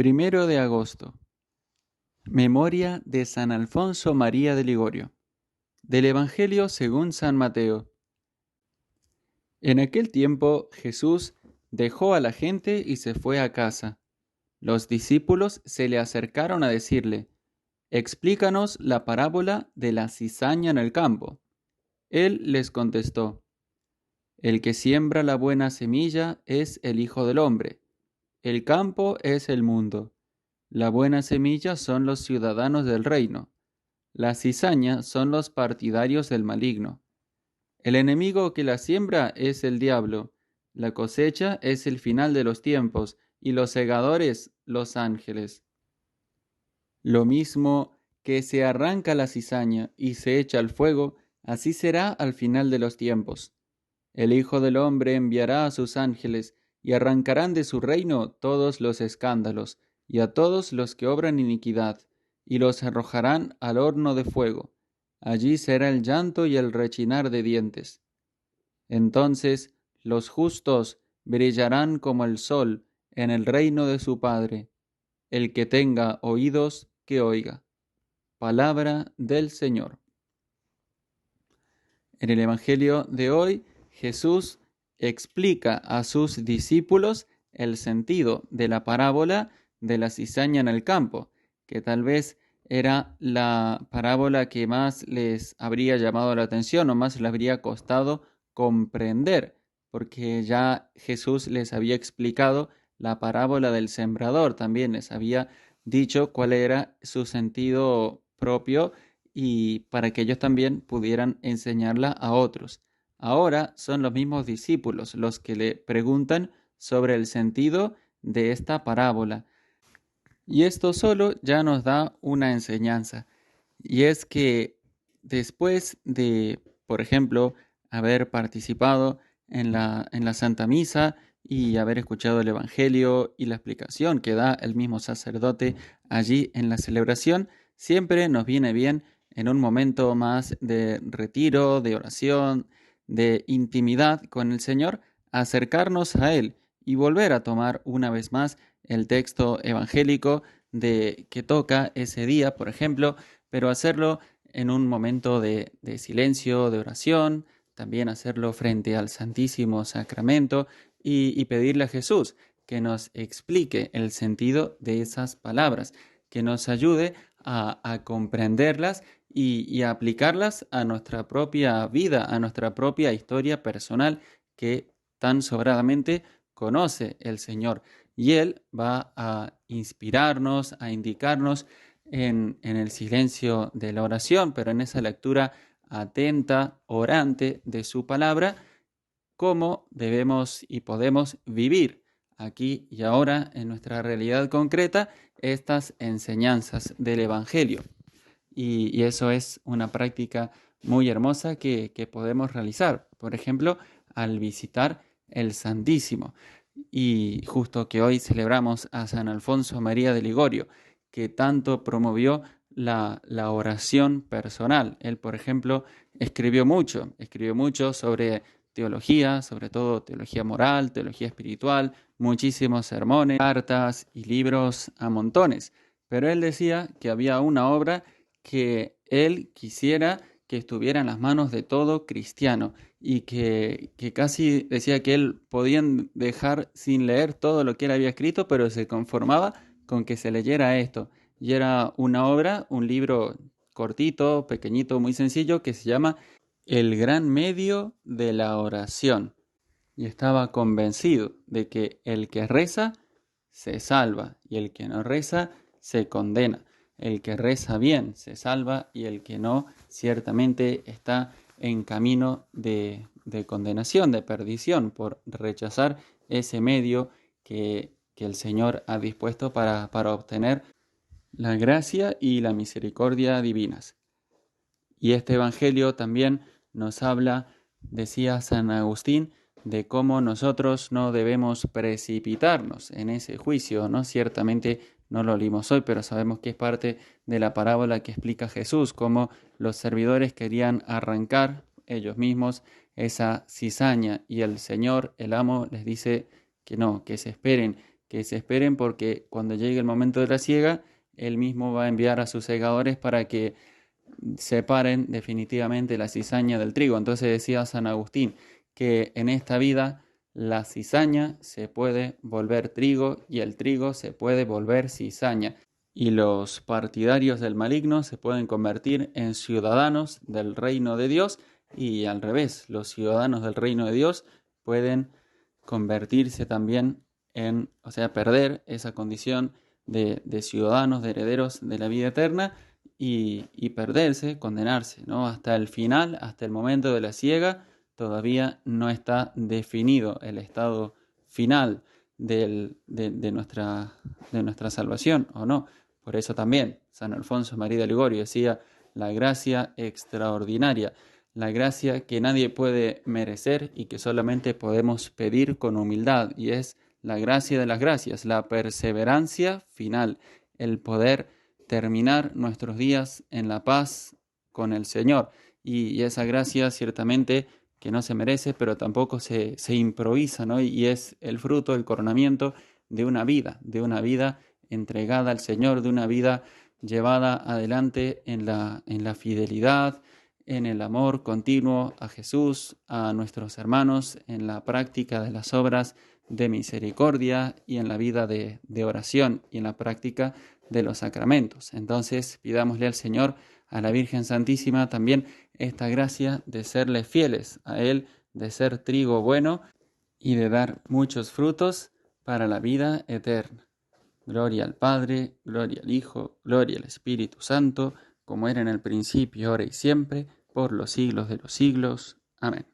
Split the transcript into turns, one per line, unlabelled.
1 de agosto. Memoria de San Alfonso María de Ligorio. Del Evangelio según San Mateo. En aquel tiempo Jesús dejó a la gente y se fue a casa. Los discípulos se le acercaron a decirle: «Explícanos la parábola de la cizaña en el campo». Él les contestó: «El que siembra la buena semilla es el Hijo del Hombre. El campo es el mundo. La buena semilla son los ciudadanos del reino. La cizaña son los partidarios del maligno. El enemigo que la siembra es el diablo. La cosecha es el final de los tiempos, y los segadores los ángeles. Lo mismo que se arranca la cizaña y se echa al fuego, así será al final de los tiempos. El Hijo del Hombre enviará a sus ángeles, y arrancarán de su reino todos los escándalos, y a todos los que obran iniquidad, y los arrojarán al horno de fuego. Allí será el llanto y el rechinar de dientes. Entonces los justos brillarán como el sol en el reino de su Padre. El que tenga oídos, que oiga. Palabra del Señor. En el Evangelio de hoy, Jesús explica a sus discípulos el sentido de la parábola de la cizaña en el campo, que tal vez era la parábola que más les habría llamado la atención o más les habría costado comprender, porque ya Jesús les había explicado la parábola del sembrador, también les había dicho cuál era su sentido propio y para que ellos también pudieran enseñarla a otros. Ahora son los mismos discípulos los que le preguntan sobre el sentido de esta parábola. Y esto solo ya nos da una enseñanza. Y es que después de, por ejemplo, haber participado en la Santa Misa y haber escuchado el Evangelio y la explicación que da el mismo sacerdote allí en la celebración, siempre nos viene bien en un momento más de retiro, de oración, de intimidad con el Señor, acercarnos a Él y volver a tomar una vez más el texto evangélico que toca ese día, por ejemplo, pero hacerlo en un momento de silencio, de oración, también hacerlo frente al Santísimo Sacramento y pedirle a Jesús que nos explique el sentido de esas palabras, que nos ayude a comprenderlas y a aplicarlas a nuestra propia vida, a nuestra propia historia personal que tan sobradamente conoce el Señor. Y Él va a inspirarnos, a indicarnos en el silencio de la oración, pero en esa lectura atenta, orante de su palabra, cómo debemos y podemos vivir aquí y ahora en nuestra realidad concreta estas enseñanzas del Evangelio. Y eso es una práctica muy hermosa que podemos realizar, por ejemplo, al visitar el Santísimo. Y justo que hoy celebramos a San Alfonso María de Ligorio, que tanto promovió la oración personal. Él, por ejemplo, escribió mucho sobre teología, sobre todo teología moral, teología espiritual, muchísimos sermones, cartas y libros a montones. Pero él decía que había una obra que él quisiera que estuviera en las manos de todo cristiano y que casi decía que él podían dejar sin leer todo lo que él había escrito, pero se conformaba con que se leyera esto. Y era una obra, un libro cortito, pequeñito, muy sencillo, que se llama El gran medio de la oración. Y estaba convencido de que el que reza se salva y el que no reza se condena. El que reza bien se salva y el que no ciertamente está en camino de condenación, de perdición, por rechazar ese medio que el Señor ha dispuesto para obtener la gracia y la misericordia divinas. Y este Evangelio también nos habla, decía San Agustín, de cómo nosotros no debemos precipitarnos en ese juicio, ¿no? Ciertamente no lo leímos hoy, pero sabemos que es parte de la parábola que explica Jesús, cómo los servidores querían arrancar ellos mismos esa cizaña y el Señor, el amo, les dice que no, que se esperen, que se esperen porque cuando llegue el momento de la siega, Él mismo va a enviar a sus segadores para que separen definitivamente la cizaña del trigo. Entonces decía San Agustín que en esta vida la cizaña se puede volver trigo y el trigo se puede volver cizaña. Y los partidarios del maligno se pueden convertir en ciudadanos del reino de Dios y al revés, los ciudadanos del reino de Dios pueden convertirse también o sea, perder esa condición de ciudadanos, de herederos de la vida eterna y perderse, condenarse, ¿no? Hasta el final, hasta el momento de la siega, todavía no está definido el estado final de nuestra salvación, ¿o no? Por eso también San Alfonso María de Ligorio decía la gracia extraordinaria, la gracia que nadie puede merecer y que solamente podemos pedir con humildad, y es la gracia de las gracias, la perseverancia final, el poder terminar nuestros días en la paz con el Señor. Y esa gracia ciertamente que no se merece, pero tampoco se improvisa, ¿no? Y es el fruto, el coronamiento de una vida entregada al Señor, de una vida llevada adelante en la fidelidad, en el amor continuo a Jesús, a nuestros hermanos, en la práctica de las obras de misericordia y en la vida de oración y en la práctica de los sacramentos. Entonces, pidámosle al Señor, a la Virgen Santísima, también esta gracia de serle fieles a Él, de ser trigo bueno y de dar muchos frutos para la vida eterna. Gloria al Padre, gloria al Hijo, gloria al Espíritu Santo, como era en el principio, ahora y siempre, por los siglos de los siglos. Amén.